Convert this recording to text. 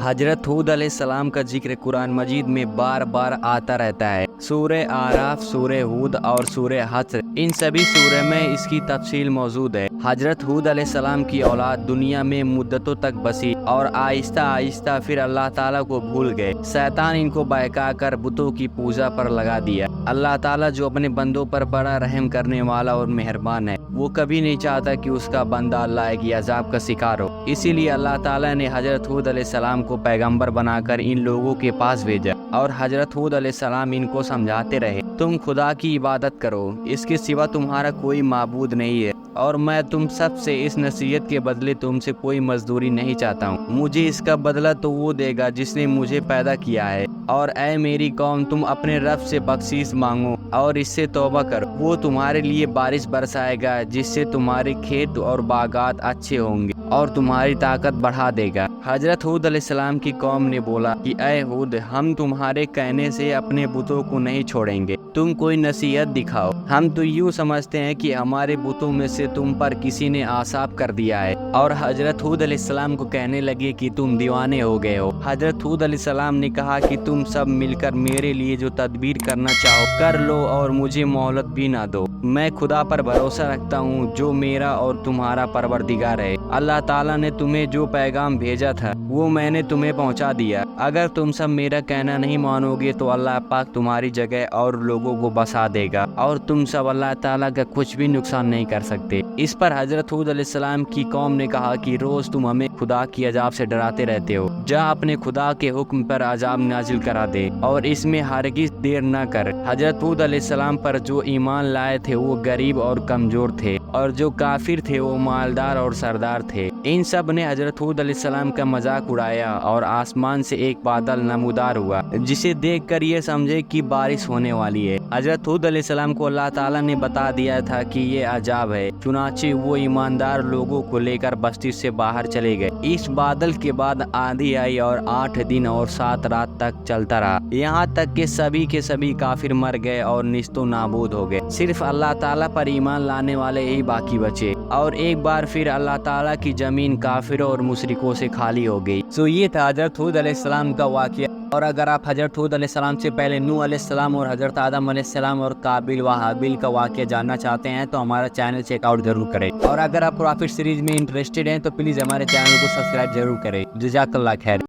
حضرت ہود علیہ السلام کا ذکر قرآن مجید میں بار بار آتا رہتا ہے۔ سورہ آراف، سورہ ہود اور سورہ حشر، ان سبھی سورہ میں اس کی تفصیل موجود ہے۔ حضرت ہود علیہ السلام کی اولاد دنیا میں مدتوں تک بسی اور آہستہ آہستہ پھر اللہ تعالیٰ کو بھول گئے۔ شیطان ان کو بہکا کر بتوں کی پوجا پر لگا دیا۔ اللہ تعالیٰ جو اپنے بندوں پر بڑا رحم کرنے والا اور مہربان ہے، وہ کبھی نہیں چاہتا کہ اس کا بندہ اللہ کی عذاب کا شکار ہو۔ اسی لیے اللہ تعالیٰ نے حضرت ہود علیہ السلام کو پیغمبر بنا کر ان لوگوں کے پاس بھیجا، اور حضرت ہود علیہ السلام ان کو سمجھاتے رہے، تم خدا کی عبادت کرو، اس کے سوا تمہارا کوئی معبود نہیں ہے، اور میں تم سب سے اس نصیحت کے بدلے تم سے کوئی مزدوری نہیں چاہتا ہوں۔ مجھے اس کا بدلہ تو وہ دے گا جس نے مجھے پیدا کیا ہے، اور اے میری قوم، تم اپنے رب سے بخشش مانگو اور اس سے توبہ کرو، وہ تمہارے لیے بارش برسائے گا جس سے تمہارے کھیت اور باغات اچھے ہوں گے اور تمہاری طاقت بڑھا دے گا۔ حضرت ہود علیہ السلام کی قوم نے بولا کہ اے ہود، ہم تمہارے کہنے سے اپنے بتوں کو نہیں چھوڑیں گے، تم کوئی نصیحت دکھاؤ۔ ہم تو یوں سمجھتے ہیں کہ ہمارے بتوں میں سے تم پر کسی نے آساب کر دیا ہے۔ اور حضرت ہود علیہ السلام کو کہنے لگے کہ تم دیوانے ہو گئے ہو۔ حضرت ہود علیہ السلام نے کہا کہ تم سب مل کر میرے لیے جو تدبیر کرنا چاہو کر لو، اور مجھے مہلت بھی نہ دو۔ میں خدا پر بھروسہ رکھتا ہوں جو میرا اور تمہارا پروردگار ہے۔ اللہ تعالیٰ نے تمہیں جو پیغام بھیجا تھا وہ میں نے تمہیں پہنچا دیا۔ اگر تم سب میرا کہنا نہیں مانو گے تو اللہ پاک تمہاری جگہ اور لوگوں کو بسا دے گا، اور تم سب اللہ تعالیٰ کا کچھ بھی نقصان نہیں کر سکتے۔ اس پر حضرت ہود علیہ السلام کی قوم نے کہا کہ روز تم ہمیں خدا کی عذاب سے ڈراتے رہتے ہو، جا اپنے خدا کے حکم پر عذاب نازل کرا دے اور اس میں ہرگز دیر نہ کر۔ حضرت ہود علیہ السلام پر جو ایمان لائے تھے وہ غریب اور کمزور تھے، اور جو کافر تھے وہ مالدار اور سردار تھے۔ ان سب نے حضرت ہود علیہ السلام کا مذاق اڑایا، اور آسمان سے ایک بادل نمودار ہوا جسے دیکھ کر یہ سمجھے کہ بارش ہونے والی ہے۔ حضرت ہود علیہ السلام کو اللہ تعالیٰ نے بتا دیا تھا کہ یہ عذاب ہے، چنانچہ وہ ایماندار لوگوں کو لے کر بستی سے باہر چلے گئے۔ اس بادل کے بعد آندھی آئی اور 8 دن اور 7 رات تک چلتا رہا، یہاں تک کہ سبھی کے سبھی کافر مر گئے اور نیست و نابود ہو گئے۔ صرف اللہ تعالیٰ پر ایمان لانے والے ہی باقی بچے، اور ایک بار پھر اللہ تعالیٰ کی زمین کافروں اور مشرکوں سے خالی ہو گئی۔ یہ تھا حضرت ہود علیہ السلام کا واقعہ۔ اور اگر آپ حضرت ہود علیہ السلام سے پہلے نوح علیہ السلام اور حضرت آدم علیہ السلام اور قابل و حابیل کا واقعہ جاننا چاہتے ہیں تو ہمارا چینل چیک آؤٹ ضرور کریں، اور اگر آپ پروفٹ سیریز میں انٹرسٹڈ ہیں تو پلیز ہمارے چینل کو سبسکرائب ضرور کریں۔ جزاک اللہ خیر۔